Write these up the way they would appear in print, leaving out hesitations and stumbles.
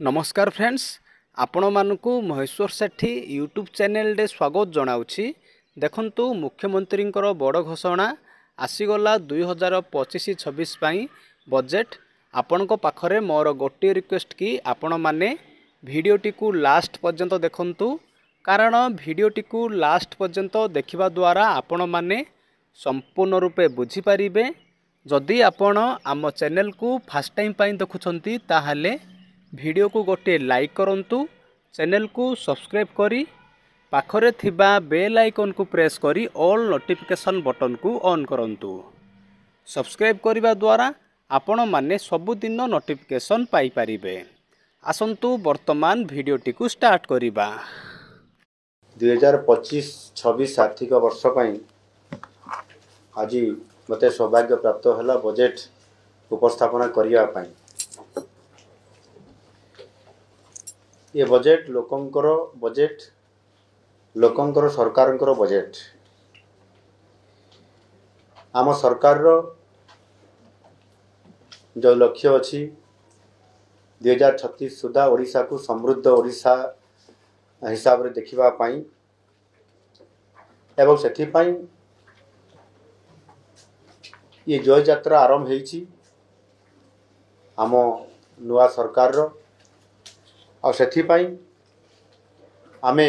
नमस्कार फ्रेंड्स, आपण मानकु महेश्वर सेठी YouTube channel रे स्वागत जनाउछि। देखंतु मुख्यमंत्री बड़ घोषणा आसीगला 2025-26 पाई बजेट। आपणको पाखरे मोर गोटे रिक्वेस्ट कि आपण माने भिडियोटी को लास्ट पर्यंत देखंतु, कारण भिडियोटी को लास्ट पर्यंत देखिबा द्वारा आपण माने संपूर्ण रूपे बुझी पारिबे। जदि आपण आम चैनल को फर्स्ट टाइम पाई देखुछंती ताहाले वीडियो को गोटे लाइक करंतु, चैनल को सब्सक्राइब करी पाखरे थिबा बेल आइकन को प्रेस करी ऑल नोटिफिकेशन बटन को ऑन करंतु। सब्सक्राइब करिबा द्वारा आपण माने सबुदिन नोटिफिकेशन पाई परिबे। आसंतु वर्तमान वीडियोटी को स्टार्ट करिबा। 2025-26 आर्थिक वर्ष पई आज मते सौभाग्य प्राप्त होला बजेट उपस्थापना करिया पई। ये बजेट लोकंकर बजेट, लोकंकर सरकारंकर बजेट। आम सरकार रो जो लक्ष्य अछि 2036 सुधा ओडिशा को समृद्ध ओडिशा हिसाब रे देखिबा पाई एवं सेथि पाई ये जय यात्रा आरंभ हेछि आम नुआ सरकार रो। और सेथि पाई आमे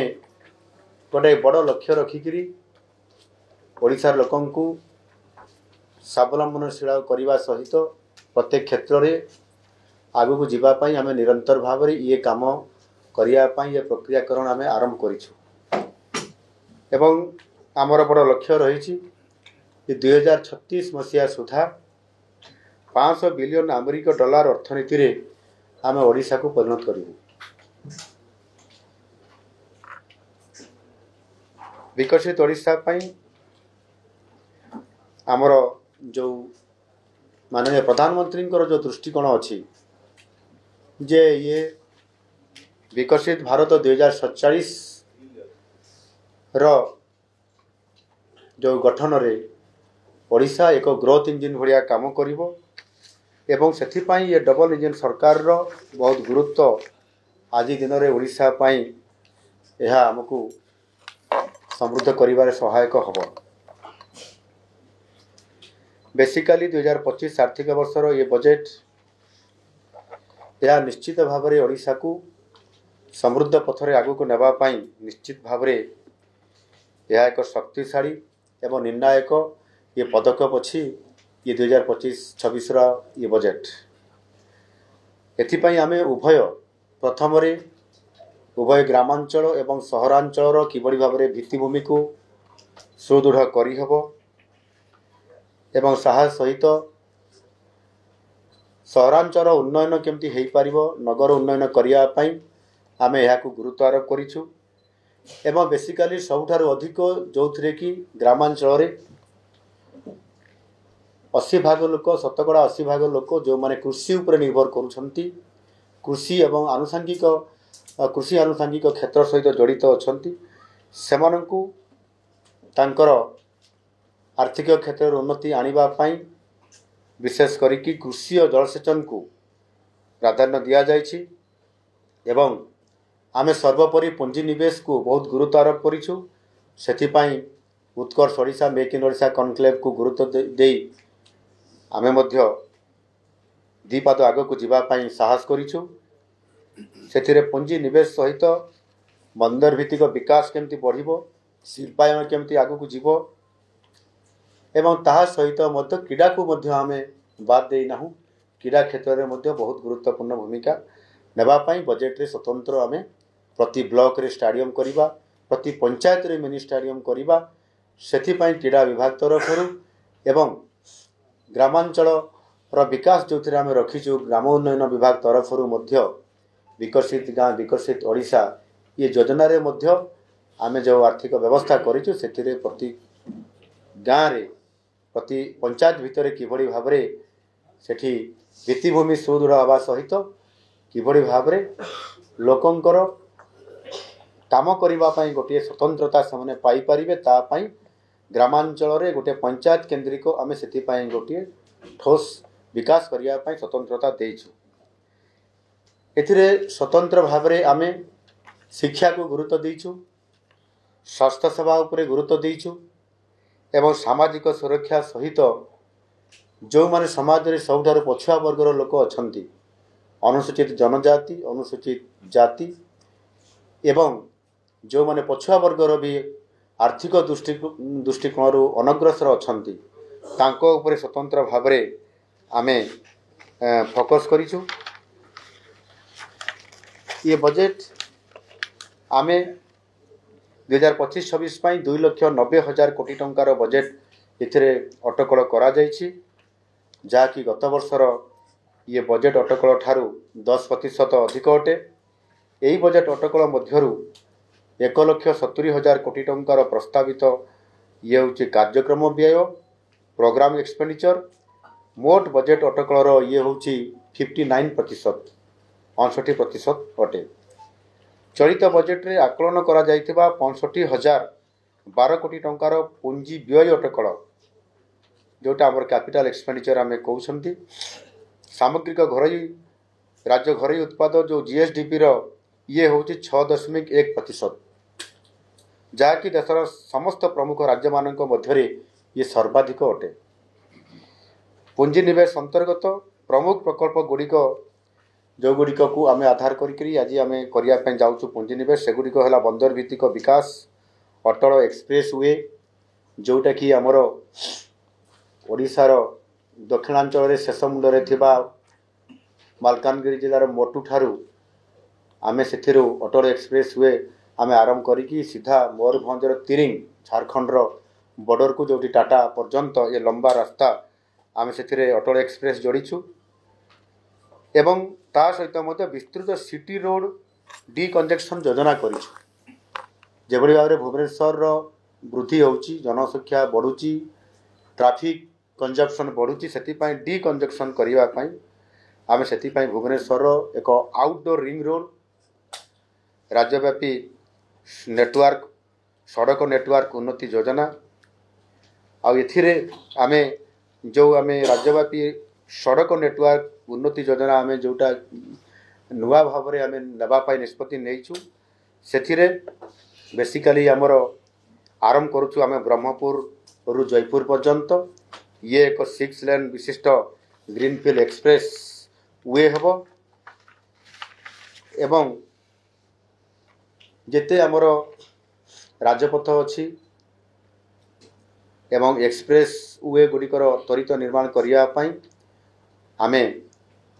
गोटे बड़ लक्ष्य रखिकरी ओडिशार लोकन को स्वावलंबनशील करने सहित प्रत्येक क्षेत्र में आगु को जीवा पाई आमे निरंतर भाव में ये काम करिया पाई ये प्रक्रियाकरण आमे आरंभ करिछु। एवं आमर बड़ लक्ष्य रही 2036 मसीहा सुधा 500 बिलियन अमेरिक डॉलर अर्थनीति रे आमे ओडिशा को परिणत करिबु। विकसित ओडिशा पाई आमर जो माननीय प्रधानमंत्री जो दृष्टिकोण अच्छी जे ये विकसित भारत 2047 रो जो गठन रे ओडिशा एक ग्रोथ इंजिन भलिया काम करिवो एवं सेथि पाई ये डबल इंजिन सरकार रो बहुत गुरुत्व आज दिन रे ओडिशा पाई यह हमकु समृद्ध करिवारे सहायक हबो। बेसिकली 2025 आर्थिक वर्षर ये बजेट यह निश्चित भाव में ओडिशा को समृद्ध पथरे आगु को नेबा पाई निश्चित भाव में यह एक शक्तिशाली एवं निर्णायक ये पदक्षेप अच्छी ये 2025-26 ये बजेट। एथिपाई आमे उभय प्रथम रे उभय ग्रामांचल एवं सहरांचल किबड़ी भाव में भित्तिभूमि को सुदृढ़ करी हबो एवं साहस सहित सहरांचल उन्नयन केमती हेई पारिबो नगर उन्नयन करिया पाई आमे यहा को गुरुत्व आरोप करिछु। एवं बेसिकली सबुठारु अधिक जोथिरे कि ग्रामांचल रे 80% लोक शतकड़ा 80% लोक जो माने कृषि उपर निर्भर करुछंती, कृषि एवं आनुषंगिक कृषि आनुषंगिक क्षेत्र सहित जड़ित अछंती, सेमानंकु तांकर आर्थिक क्षेत्र उन्नति आनिबा पाई विशेष करिकि कृषि और जलसेचन को प्राधान्य दिया जाइछि। एवं आमे सर्वोपरि पुंजी निवेश को बहुत गुरुत्व आरोप करिछु। सेथिपाई Utkarsh Odisha make in Odisha conclave को गुरुत्व देई आमे मध्य दीपाद आग को जीवा पाई साहस करिछु। सेथिरे पुंजी निवेश सहित बंदर भित्तिक विकास केमती बढ़िबो, शिल्पायन केमती आगु को जीवो एवं ताहा सहित मध्य क्रीड़ा को मध्य आमे बाद देई नाहु। क्रीड़ा क्षेत्र में मध्य बहुत गुरुत्वपूर्ण भूमिका नेबा पाई बजेट रे स्वतंत्र आमे प्रति ब्लॉक रे स्टेडियम करिबा, प्रति पंचायत रे मिनी स्टेडियम करिबा, सेथि पाई क्रीड़ा विभाग तरफरु एवं ग्रामांचल रो विकास जो थिरे आमे रखिछु ग्राम उन्नयन विभाग तरफरु मध्य विकसित गाँ विकसित ओडिशा ये योजना रे मध्य आमे जो आर्थिक व्यवस्था करिछु सेथिरे प्रति गाँ रे प्रति पंचायत भितरे किभଳି भाबरे सेठी भित्तिभूमि सुदृढ़ हवा सहित किभଳି भाबरे लोकंकर काम करिबा पाई गोटे स्वतंत्रता से पाई परिबे ता पाई ग्रामांचल रे गोटे पंचायत केंद्रिक आमे सेति पाई गोटे ठोस विकास करिया पाई स्वतंत्रता देइछु। एथिरे स्वतंत्र भाव में आमे शिक्षा को गुरुत्व देइछु, स्वास्थ्य सेवा उपरे गुरुत्व देइछु एवं सामाजिक सुरक्षा सहित जो माने समाज रे सबठारु पछुआ वर्गर लोक अछंती, अनुसूचित जनजाति, अनुसूचित जाति एवं जो माने पछुआ वर्गर भी आर्थिक दृष्टिकोण अनग्रसर अछंती तांको उपरे स्वतंत्र भाव में आमे फोकस करिछु। ये बजेट आमे 2025-26 पाई 2,90,000 कोटी टंकार बजेट एथिरे अटकल करा जायछि, जाकि गत वर्षर ये बजेट अटकल ठारू 10% अधिक अटे। यही बजेट अटकल मध्यरु 1,70,000 कोटी टंकार प्रस्तावित ये होछि कार्यक्रम व्यय प्रोग्राम एक्सपेंडिचर। मोट बजेट अटकलर ये होछि 59%, 59% अटे। चलित बजेट रे आकलन करा जायतिबा 65,012 कोटी टंकार पुंजी व्यय अटकल, जोटा आमर कैपिटल एक्सपेंडिचर आमे कहउछंती। सामग्रिक घरोई राज्य घरोई उत्पाद जो जीएसडीपी रो ये होछि 6.1%, जहाँकि देशर समस्त प्रमुख राज्य मानक मध्यरे ये सर्वाधिक अटे। पुंजी निवेश अंतर्गत प्रमुख प्रकल्प गुड़िक जो गुड़िक को आमे आधार करी आज आमे करिया पे जाउछु पुंजी निवेश, से गुड़िक है बंदर भित्तिक विकास, अटल एक्सप्रेस वे जोटा कि आमर ओडिशार दक्षिणांचल शेष मुंडरे थिबा मालकानगिरी जिलार मोटू ठारू आमे सेथिरु अटल एक्सप्रेस वे आमे आरंभ करिकी सीधा मयूरभंजर तिरिंग झारखंड बॉर्डर को जोटी टाटा पर्यंत ये लंबा रास्ता आमे सेथिरे अटल एक्सप्रेस जोड़ीछु एवं ता सहित मध्य विस्तृत सिटी रोड डिकंजेक्शन योजना करिछु। जेभଳି भाव भुवनेश्वर वृद्धि होउची, जनसंख्या बढ़ुची, ट्रैफिक कंजप्शन बढ़ुची, सेति पई डिकंजेक्शन करिवा पई आमे सेति पई भुवनेश्वर एक आउटडोर रिंग रोड, राज्यव्यापी नेटवर्क, सड़क नेटवर्क उन्नति योजना आ एथिरे आमे जो आमे राज्यव्यापी सड़क नेटवर्क उन्नति योजना आमे जोटा नुआ भाव में आमे नबा पाई निष्पत्ति नेइछु। सेथिरे बेसिकली आमर आरंभ करूछु आमे ब्रह्मपुर रु जयपुर पर्यंत ये एक 6 लेन विशिष्ट ग्रीनफील्ड एक्सप्रेस वे हबो एवं जेते आमर राजपथ अच्छी एवं एक्सप्रेस वे गुड़िकर त्वरित निर्माण करिया पई आमे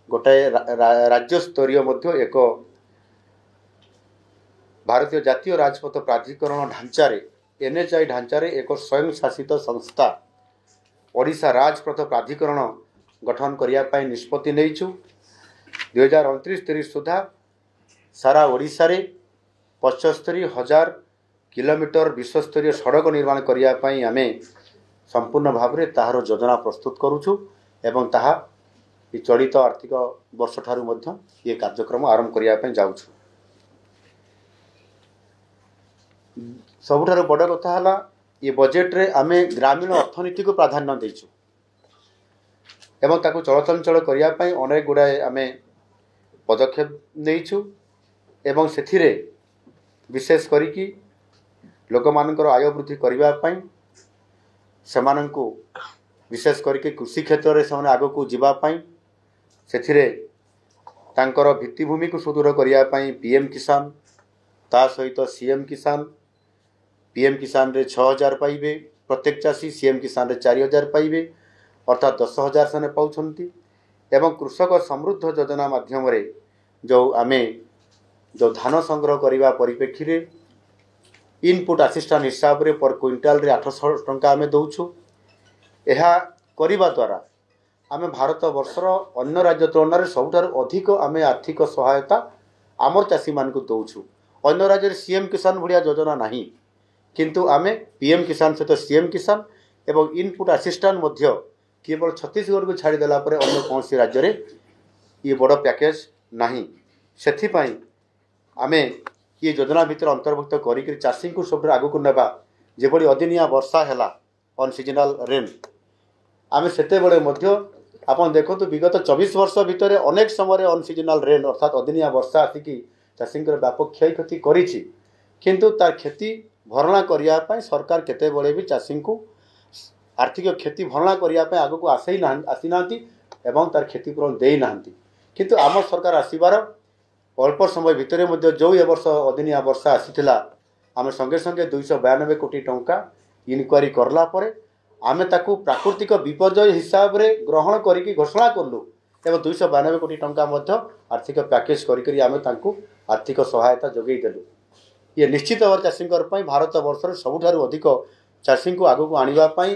गोटाए राज्य स्तरीय मध्य एक भारतीय जातीय राजपथ प्राधिकरण ढांचारे एनएचआई ढांचारे एक स्वयं शासित संस्था ओडिशा राजपथ प्राधिकरण गठन करिया पई निष्पत्ति नेइछु। 2029-30 सुधा सारा ओडिशा रे 75,000 किलोमीटर विश्वस्तरीय सड़क निर्माण करिया पई आमे संपूर्ण भाव में ताहार योजना प्रस्तुत करूछु एवं ताहा चलित आर्थिक वर्ष ठारू मध्य ये कार्यक्रम आरंभ करिया पई जाउछु। सबुठारू बड़ कथा हला ये बजेट रे आमे ग्रामीण अर्थनीति को प्राधान्य देइछु एवं ताकू चलचंचल करिया पई अनेक गुड़ाए आमे पदक्षेप नेइछु एवं सेथिरे विशेष करिकी लोक मानकर आय वृद्धि करिवा पई सेमानंकु विशेष करिके कृषि क्षेत्र रे सेमाने आगो को जिबा पई सेथिरे तांकर भित्तिभूमि को सुदृढ़ करिया पई पीएम किसान ता सहित सीएम किसान, पीएम किसान रे 6,000 पाइबे प्रत्येक चाषी, सीएम किसान रे 4,000 पाइबे अर्थात 10,000 से पाउछंती एवं कृषक समृद्ध योजना माध्यम रे जो आमे जो धान संग्रह करने परिप्रेक्षी रे इनपुट असिस्टेंट हिसाब रे पर क्विंटाल रे 800 टंका आमे दउछु। एहा करिबा द्वारा आमे भारत वर्षर अन्य राज्य तुलन में सबुठार अधिक आमे आर्थिक सहायता आमर चाषी मान को दउछु। अन्य राज्य रे सीएम किसान भड़िया योजना नहीं, किंतु आमे पीएम किसान सहित सीएम किसान एवं इनपुट असिस्टेंट मध्य केवल छत्तीसगढ़ को छाड़देला अन्य कौन राज्य रे ये बड़ पैकेज नहीं। सेथिपाई आमे ये योजना भितर अंतर्भुक्त करी चाषी को सब आगू को नेबा जेभली अदिनिया वर्षा हैला अनसीजनल रेन आमे सेते बळे मध्य ଆପଣ ଦେଖନ୍ତୁ ବିଗତ 24 ବର୍ଷ ଭିତରେ ଅନେକ ସମୟରେ ଅନସିଜନାଲ ରେନ୍ ଅର୍ଥାତ୍ ଅଦିନିଆ ବର୍ଷା ଆସିକି ଚାଷୀଙ୍କର ବ୍ୟାପକ କ୍ଷୟକ୍ଷତି କରିଛି, କିନ୍ତୁ ତାର କ୍ଷତି ଭରଣା କରିବା ପାଇଁ ସରକାର କେତେବେଳେ ବି ଚାଷୀଙ୍କୁ ଆର୍ଥିକ କ୍ଷତି ଭରଣା କରିବା ପାଇଁ ଆଗକୁ ଆସିନାହାନ୍ତି ଏବଂ ତାର କ୍ଷତିପୂରଣ ଦେଇନାହାନ୍ତି। କିନ୍ତୁ ଆମ ସରକାର ଆସିବାର ଅଳ୍ପ ସମୟ ଭିତରେ ମଧ୍ୟ ଯେଉଁ ଏ ବର୍ଷ ଅଦିନିଆ ବର୍ଷା ଆସିଥିଲା, ଆମେ ସଙ୍ଗେ ସଙ୍ଗେ 292 କୋଟି ଟଙ୍କା ଇନକ୍ୱାରି କଲା ପରେ ଆମେ ତାକୁ ପ୍ରାକୃତିକ ବିପର୍ଯ୍ୟୟ ହିସାବରେ ଗ୍ରହଣ କରିକି ଘୋଷଣା କଲୁ ଏବଂ 292 କୋଟି ଟଙ୍କା ମଧ୍ୟ ଆର୍ଥିକ ପ୍ୟାକେଜ କରିକି ଆମେ ତାଙ୍କୁ ଆର୍ଥିକ ସହାୟତା ଯୋଗାଇ ଦେଲୁ। ଇଏ ନିଶ୍ଚିତ ଭାବରେ ଚାଷୀଙ୍କର ପାଇଁ ଭାରତ ବର୍ଷରେ ସବୁଠାରୁ ଅଧିକ ଚାଷୀଙ୍କୁ ଆଗକୁ ଆଣିବା ପାଇଁ,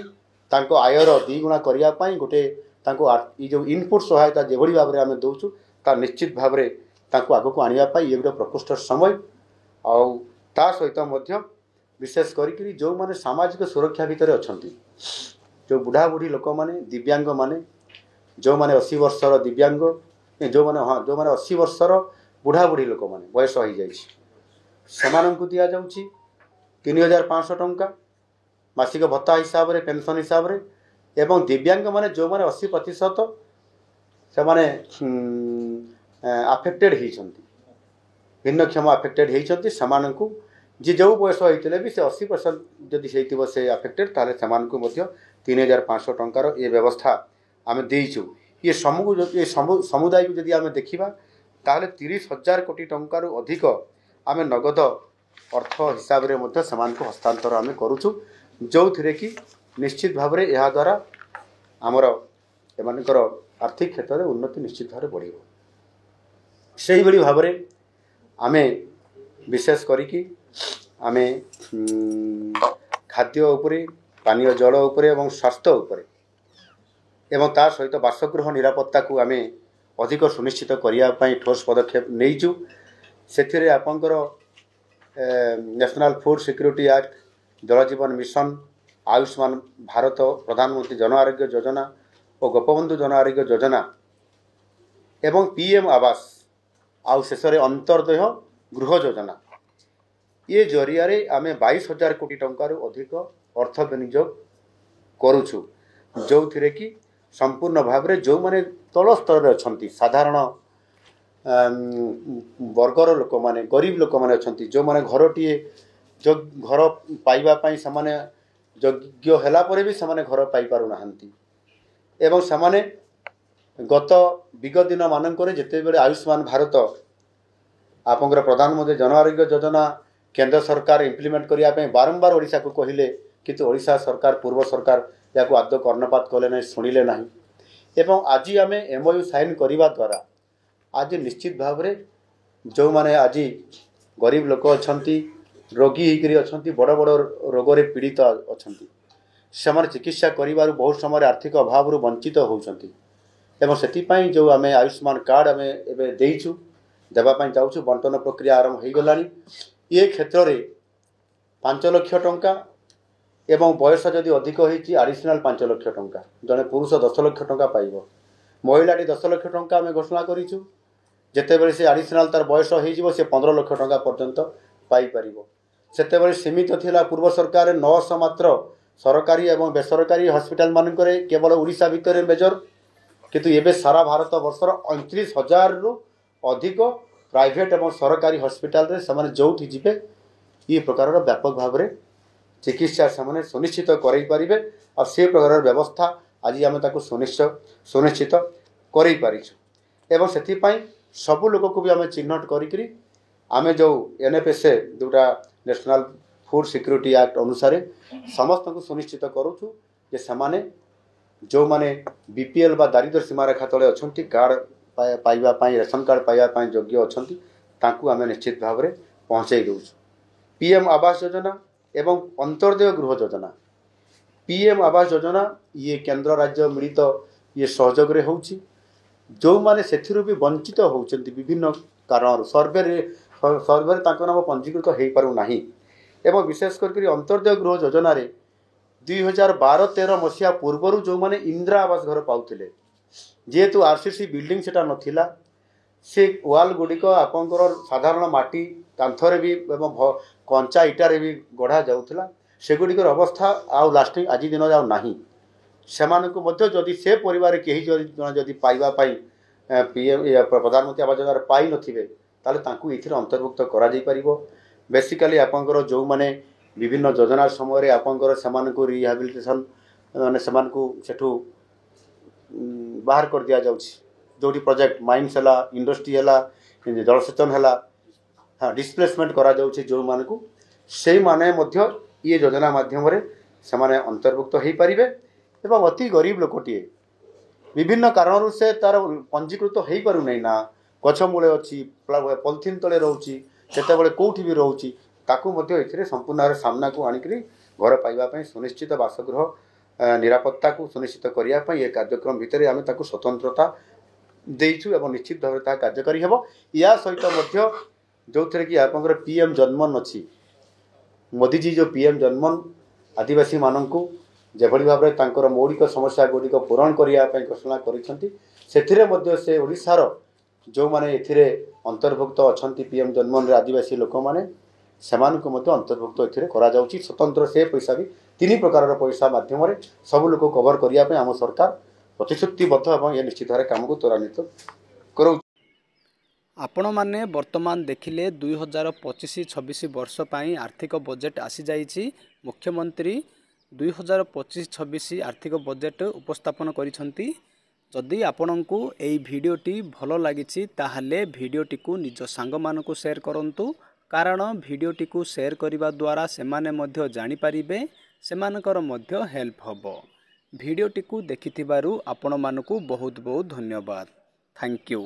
ତାଙ୍କ ଆୟର ଦ୍ୱିଗୁଣା କରିବା ପାଇଁ ଗୋଟେ ତାଙ୍କୁ ଏଇ ଯେଉଁ ଇନପୁଟ୍ ସହାୟତା ଯେଭଳି ଭାବରେ ଆମେ ଦେଉଛୁ, ତା ନିଶ୍ଚିତ ଭାବରେ ତାଙ୍କୁ ଆଗକୁ ଆଣିବା ପାଇଁ ଇଏ ଗୋଟେ ପ୍ରକୃଷ୍ଟ ସମୟ। ଆଉ ତା ସହିତ ମଧ୍ୟ ବିଶେଷ କରିକି ଯେଉଁମାନେ ସାମାଜିକ ସୁରକ୍ଷା ଭିତରେ ଅଛନ୍ତି, ଯେଉଁ ବୁଢ଼ାବୁଢ଼ୀ ଲୋକମାନେ, ଦିବ୍ୟାଙ୍ଗମାନେ, ଯେଉଁମାନେ 80 ବର୍ଷର ଦିବ୍ୟାଙ୍ଗ, ଯେଉଁମାନେ 80 ବର୍ଷର ବୁଢ଼ାବୁଢ଼ୀ ଲୋକମାନେ ବୟସ ହୋଇଯାଇଛି, ସେମାନଙ୍କୁ ଦିଆଯାଉଛି 3500 ଟଙ୍କା ମାସିକ ଭତ୍ତା ହିସାବରେ, ପେନସନ୍ ହିସାବରେ। ଏବଂ ଦିବ୍ୟାଙ୍ଗମାନେ ଯେଉଁମାନେ 80% ସେମାନେ ଆଫେକ୍ଟେଡ଼ ହେଇଛନ୍ତି, ଭିନ୍ନକ୍ଷମ ଆଫେକ୍ଟେଡ଼ ହେଇଛନ୍ତି, ସେମାନଙ୍କୁ ଯିଏ ଯେଉଁ ବୟସ ହେଇଥିଲେ ବି ସେ 80% ଯଦି ହେଇଥିବ ସେ ଆଫେକ୍ଟେଡ଼, ତାହେଲେ ସେମାନଙ୍କୁ ମଧ୍ୟ 3500 ଟଙ୍କାର ଏ ବ୍ୟବସ୍ଥା ଆମେ ଦେଇଛୁ। ଏ ସମୁଦାୟକୁ ଯଦି ଆମେ ଦେଖିବା ତାହେଲେ 30,000 କୋଟି ଟଙ୍କାରୁ ଅଧିକ ଆମେ ନଗଦ ଅର୍ଥ ହିସାବରେ ମଧ୍ୟ ସେମାନଙ୍କୁ ହସ୍ତାନ୍ତର ଆମେ କରୁଛୁ, ଯେଉଁଥିରେ କି ନିଶ୍ଚିତ ଭାବରେ ଏହାଦ୍ୱାରା ଆମର ଏମାନଙ୍କର ଆର୍ଥିକ କ୍ଷେତ୍ରରେ ଉନ୍ନତି ନିଶ୍ଚିତ ଭାବରେ ବଢ଼ିବ। ସେହିଭଳି ଭାବରେ ଆମେ ବିଶେଷ କରିକି ଆମେ ଖାଦ୍ୟ ଉପରେ, ପାନୀୟ ଜଳ ଉପରେ ଏବଂ ସ୍ୱାସ୍ଥ୍ୟ ଉପରେ ଏବଂ ତା ସହିତ ବାସଗୃହ ନିରାପତ୍ତାକୁ ଆମେ ଅଧିକ ସୁନିଶ୍ଚିତ କରିବା ପାଇଁ ଠୋସ୍ ପଦକ୍ଷେପ ନେଇଛୁ। ସେଥିରେ ଆପଣଙ୍କର ନ୍ୟାସନାଲ୍ ଫୁଡ୍ ସିକ୍ୟୁରିଟି ଆକ୍ଟ, ଜଳ ଜୀବନ ମିଶନ, ଆୟୁଷ୍ମାନ ଭାରତ, ପ୍ରଧାନମନ୍ତ୍ରୀ ଜନ ଆରୋଗ୍ୟ ଯୋଜନା ଓ ଗୋପବନ୍ଧୁ ଜନ ଆରୋଗ୍ୟ ଯୋଜନା ଏବଂ PM ଆବାସ, ଆଉ ଶେଷରେ ଅନ୍ତର୍ଦେହ ଗୃହ ଯୋଜନା, ଏ ଜରିଆରେ ଆମେ 22,000 କୋଟି ଟଙ୍କାରୁ ଅଧିକ ଅର୍ଥ ବିନିଯୋଗ କରୁଛୁ, ଯେଉଁଥିରେ କି ସମ୍ପୂର୍ଣ୍ଣ ଭାବରେ ଯେଉଁମାନେ ତଳ ସ୍ତରରେ ଅଛନ୍ତି, ସାଧାରଣ ବର୍ଗର ଲୋକମାନେ, ଗରିବ ଲୋକମାନେ ଅଛନ୍ତି, ଯେଉଁମାନେ ଘରଟିଏ ଘର ପାଇବା ପାଇଁ ସେମାନେ ଯୋଗ୍ୟ ହେଲା ପରେ ବି ସେମାନେ ଘର ପାଇପାରୁନାହାନ୍ତି ଏବଂ ସେମାନେ ଗତ ବିଗତ ଦିନମାନଙ୍କରେ ଯେତେବେଳେ ଆୟୁଷ୍ମାନ ଭାରତ ଆପଣଙ୍କର ପ୍ରଧାନମନ୍ତ୍ରୀ ଜନ ଆରୋଗ୍ୟ ଯୋଜନା କେନ୍ଦ୍ର ସରକାର ଇମ୍ପ୍ଲିମେଣ୍ଟ କରିବା ପାଇଁ ବାରମ୍ବାର ଓଡ଼ିଶାକୁ କହିଲେ, କିନ୍ତୁ ଓଡ଼ିଶା ସରକାର, ପୂର୍ବ ସରକାର ଏହାକୁ ଆଦୌ କର୍ଣ୍ଣପାତ କଲେ ନାହିଁ, ଶୁଣିଲେ ନାହିଁ। ଏବଂ ଆଜି ଆମେ MOU ସାଇନ୍ କରିବା ଦ୍ୱାରା ଆଜି ନିଶ୍ଚିତ ଭାବରେ ଯେଉଁମାନେ ଆଜି ଗରିବ ଲୋକ ଅଛନ୍ତି, ରୋଗୀ ହେଇକରି ଅଛନ୍ତି, ବଡ଼ ବଡ଼ ରୋଗରେ ପୀଡ଼ିତ ଅଛନ୍ତି, ସେମାନେ ଚିକିତ୍ସା କରିବାରୁ ବହୁତ ସମୟରେ ଆର୍ଥିକ ଅଭାବରୁ ବଞ୍ଚିତ ହେଉଛନ୍ତି ଏବଂ ସେଥିପାଇଁ ଯେଉଁ ଆମେ ଆୟୁଷ୍ମାନ କାର୍ଡ଼ ଆମେ ଏବେ ଦେଇଛୁ, ଦେବା ପାଇଁ ଯାଉଛୁ, ବଣ୍ଟନ ପ୍ରକ୍ରିୟା ଆରମ୍ଭ ହୋଇଗଲାଣି। ଏ କ୍ଷେତ୍ରରେ 5 ଲକ୍ଷ ଟଙ୍କା ଏବଂ ବୟସ ଯଦି ଅଧିକ ହେଇଛି ଆଡ଼ିସନାଲ୍ 5 ଲକ୍ଷ ଟଙ୍କା, ଜଣେ ପୁରୁଷ 10 ଲକ୍ଷ ଟଙ୍କା ପାଇବ, ମହିଳାଟି 10 ଲକ୍ଷ ଟଙ୍କା ଆମେ ଘୋଷଣା କରିଛୁ। ଯେତେବେଳେ ସେ ଆଡ଼ିସନାଲ୍ ତାର ବୟସ ହେଇଯିବ ସେ 15 ଲକ୍ଷ ଟଙ୍କା ପର୍ଯ୍ୟନ୍ତ ପାଇପାରିବ। ସେତେବେଳେ ସୀମିତ ଥିଲା ପୂର୍ବ ସରକାର 900 ମାତ୍ର ସରକାରୀ ଏବଂ ବେସରକାରୀ ହସ୍ପିଟାଲମାନଙ୍କରେ, କେବଳ ଓଡ଼ିଶା ଭିତରେ ମେଜର, କିନ୍ତୁ ଏବେ ସାରା ଭାରତ ବର୍ଷର 29,000ରୁ ଅଧିକ ପ୍ରାଇଭେଟ୍ ଏବଂ ସରକାରୀ ହସ୍ପିଟାଲରେ ସେମାନେ ଯେଉଁଠି ଯିବେ ଏ ପ୍ରକାରର ବ୍ୟାପକ ଭାବରେ ଚିକିତ୍ସା ସେମାନେ ସୁନିଶ୍ଚିତ କରାଇପାରିବେ। ଆଉ ସେ ପ୍ରକାରର ବ୍ୟବସ୍ଥା ଆଜି ଆମେ ତାକୁ ସୁନିଶ୍ଚିତ କରାଇପାରିଛୁ ଏବଂ ସେଥିପାଇଁ ସବୁ ଲୋକକୁ ବି ଆମେ ଚିହ୍ନଟ କରିକିରି ଆମେ ଯେଉଁ NFSA ଯେଉଁଟା ନ୍ୟାସନାଲ୍ ଫୁଡ୍ ସିକ୍ୟୁରିଟି ଆକ୍ଟ ଅନୁସାରେ ସମସ୍ତଙ୍କୁ ସୁନିଶ୍ଚିତ କରୁଛୁ ଯେ ସେମାନେ ଯେଉଁମାନେ BPL ବା ଦାରିଦ୍ର୍ୟ ସୀମାରେଖା ତଳେ ଅଛନ୍ତି, କାର୍ଡ଼ ପାଇବା ପାଇଁ, ରେସନ୍ କାର୍ଡ଼ ପାଇବା ପାଇଁ ଯୋଗ୍ୟ ଅଛନ୍ତି, ତାଙ୍କୁ ଆମେ ନିଶ୍ଚିତ ଭାବରେ ପହଞ୍ଚାଇ ଦେଉଛୁ। PM ଆବାସ ଯୋଜନା ଏବଂ ଅନ୍ତର୍ଦେୟ ଗୃହ ଯୋଜନା। PM ଆବାସ ଯୋଜନା ଇଏ କେନ୍ଦ୍ର ରାଜ୍ୟ ମିଳିତ ଇଏ ସହଯୋଗରେ ହେଉଛି। ଯେଉଁମାନେ ସେଥିରୁ ବି ବଞ୍ଚିତ ହେଉଛନ୍ତି ବିଭିନ୍ନ କାରଣରୁ, ସର୍ଭେରେ ତାଙ୍କ ନାମ ପଞ୍ଜୀକୃତ ହୋଇପାରୁନାହିଁ ଏବଂ ବିଶେଷ କରି ଅନ୍ତର୍ଦେୟ ଗୃହ ଯୋଜନାରେ 2012-13 ମସିହା ପୂର୍ବରୁ ଯେଉଁମାନେ ଇନ୍ଦିରା ଆବାସ ଘର ପାଉଥିଲେ, ଯେହେତୁ RCC ବିଲ୍ଡିଂ ସେଟା ନଥିଲା, ସେ ୱାଲ୍ ଗୁଡ଼ିକ ଆପଣଙ୍କର ସାଧାରଣ ମାଟି କାନ୍ଥରେ ବି ଏବଂ କଞ୍ଚା ଇଟାରେ ବି ଗଢ଼ା ଯାଉଥିଲା, ସେଗୁଡ଼ିକର ଅବସ୍ଥା ଆଉ ଲାଷ୍ଟିଂ ଆଜି ଦିନରେ ଆଉ ନାହିଁ। ସେମାନଙ୍କୁ ମଧ୍ୟ ଯଦି ସେ ପରିବାର କେହି ଯଦି ପାଇବା ପାଇଁ PM ପ୍ରଧାନମନ୍ତ୍ରୀ ଆବାସ ଯୋଜନାରେ ପାଇନଥିବେ ତାହେଲେ ତାଙ୍କୁ ଏଥିରେ ଅନ୍ତର୍ଭୁକ୍ତ କରାଯାଇପାରିବ। ବେସିକାଲି ଆପଣଙ୍କର ଯେଉଁମାନେ ବିଭିନ୍ନ ଯୋଜନା ସମୟରେ ଆପଣଙ୍କର ସେମାନଙ୍କୁ ରିହାବିଲିଟେସନ୍ ମାନେ ସେମାନଙ୍କୁ ସେଠୁ ବାହାର କରିଦିଆଯାଉଛି। ଯେଉଁଠି ପ୍ରୋଜେକ୍ଟ ମାଇନ୍ସ ହେଲା, ଇଣ୍ଡଷ୍ଟ୍ରି ହେଲା, ଜଳସେଚନ ହେଲା, ଡିସପ୍ଲେସମେଣ୍ଟ କରାଯାଉଛି ଯେଉଁମାନଙ୍କୁ, ସେଇମାନେ ମଧ୍ୟ ଇଏ ଯୋଜନା ମାଧ୍ୟମରେ ସେମାନେ ଅନ୍ତର୍ଭୁକ୍ତ ହୋଇପାରିବେ। ଏବଂ ଅତି ଗରିବ ଲୋକଟିଏ ବିଭିନ୍ନ କାରଣରୁ ସେ ତା'ର ପଞ୍ଜୀକୃତ ହୋଇପାରୁନାହିଁ ନା, ଗଛ ମୂଳେ ଅଛି, ପଲିଥିନ୍ ତଳେ ରହୁଛି, କେତେବେଳେ କେଉଁଠି ବି ରହୁଛି, ତାକୁ ମଧ୍ୟ ଏଥିରେ ସମ୍ପୂର୍ଣ୍ଣ ଭାବରେ ସାମ୍ନାକୁ ଆଣିକରି ଘର ପାଇବା ପାଇଁ ସୁନିଶ୍ଚିତ ବାସଗୃହ ନିରାପତ୍ତାକୁ ସୁନିଶ୍ଚିତ କରିବା ପାଇଁ ଏ କାର୍ଯ୍ୟକ୍ରମ ଭିତରେ ଆମେ ତାକୁ ସ୍ୱତନ୍ତ୍ରତା ଦେଇଛୁ ଏବଂ ନିଶ୍ଚିତ ଭାବରେ ତାହା କାର୍ଯ୍ୟକାରୀ ହେବ। ୟା ସହିତ ମଧ୍ୟ ଯେଉଁଥିରେ କି ଆପଣଙ୍କର PM ଜନ୍ମନ ଅଛି, ମୋଦିଜୀ ଯେଉଁ PM ଜନ୍ମନ ଆଦିବାସୀମାନଙ୍କୁ ଯେଭଳି ଭାବରେ ତାଙ୍କର ମୌଳିକ ସମସ୍ୟା ଗୁଡ଼ିକ ପୂରଣ କରିବା ପାଇଁ ଘୋଷଣା କରିଛନ୍ତି, ସେଥିରେ ମଧ୍ୟ ସେ ଓଡ଼ିଶାର ଯେଉଁମାନେ ଏଥିରେ ଅନ୍ତର୍ଭୁକ୍ତ ଅଛନ୍ତି PM ଜନ୍ମନରେ ଆଦିବାସୀ ଲୋକମାନେ, ସେମାନଙ୍କୁ ମଧ୍ୟ ଅନ୍ତର୍ଭୁକ୍ତ ଏଥିରେ କରାଯାଉଛି। ସ୍ୱତନ୍ତ୍ର ସେ ପଇସା ବି 3 ପ୍ରକାରର ପଇସା ମାଧ୍ୟମରେ ସବୁ ଲୋକ କଭର କରିବା ପାଇଁ ଆମ ସରକାର ପ୍ରତିଶ୍ରୁତିବଦ୍ଧ ଏବଂ ଏ ନିଶ୍ଚିତ ଭାବରେ କାମକୁ ତ୍ୱରାନ୍ୱିତ କରାଉଛି। ଆପଣମାନେ ବର୍ତ୍ତମାନ ଦେଖିଲେ 2025-26 ବର୍ଷ ପାଇଁ ଆର୍ଥିକ ବଜେଟ୍ ଆସିଯାଇଛି। ମୁଖ୍ୟମନ୍ତ୍ରୀ 2025-26 ଆର୍ଥିକ ବଜେଟ୍ ଉପସ୍ଥାପନ କରିଛନ୍ତି। ଯଦି ଆପଣଙ୍କୁ ଏହି ଭିଡ଼ିଓଟି ଭଲ ଲାଗିଛି ତାହେଲେ ଭିଡ଼ିଓଟିକୁ ନିଜ ସାଙ୍ଗମାନଙ୍କୁ ସେୟାର କରନ୍ତୁ, କାରଣ ଭିଡ଼ିଓଟିକୁ ସେୟାର କରିବା ଦ୍ୱାରା ସେମାନେ ମଧ୍ୟ ଜାଣିପାରିବେ, ସେମାନଙ୍କର ମଧ୍ୟ ହେଲ୍ପ ହେବ। ଭିଡ଼ିଓଟିକୁ ଦେଖିଥିବାରୁ ଆପଣମାନଙ୍କୁ ବହୁତ ବହୁତ ଧନ୍ୟବାଦ। Thank you.